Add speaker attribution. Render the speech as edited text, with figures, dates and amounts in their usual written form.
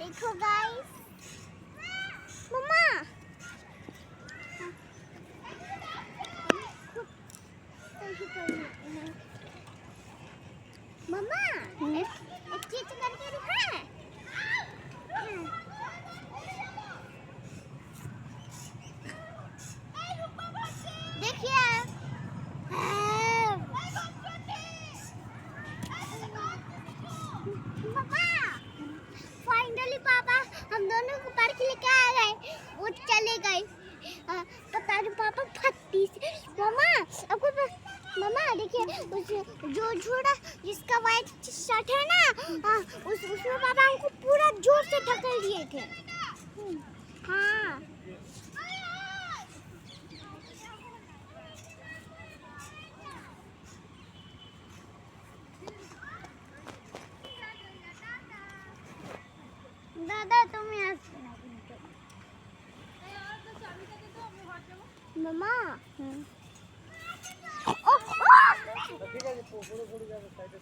Speaker 1: देखो गाइस मम्मा मम्मा एक चीज करके दिखा देखिए फाइनली पापा हम दोनों को पार्क लेके आ गए वो चले गए तो तारे पापा फट्टी से आपको मम्मा देखिए उस जो झूला जिसका वाइट शर्ट है ना उसमें पापा हमको पूरा जोर से धकेल दिए थे हाँ दादा तुम यहाँ मम्मा
Speaker 2: ঠিক আছে পুরো যাবে সাইডে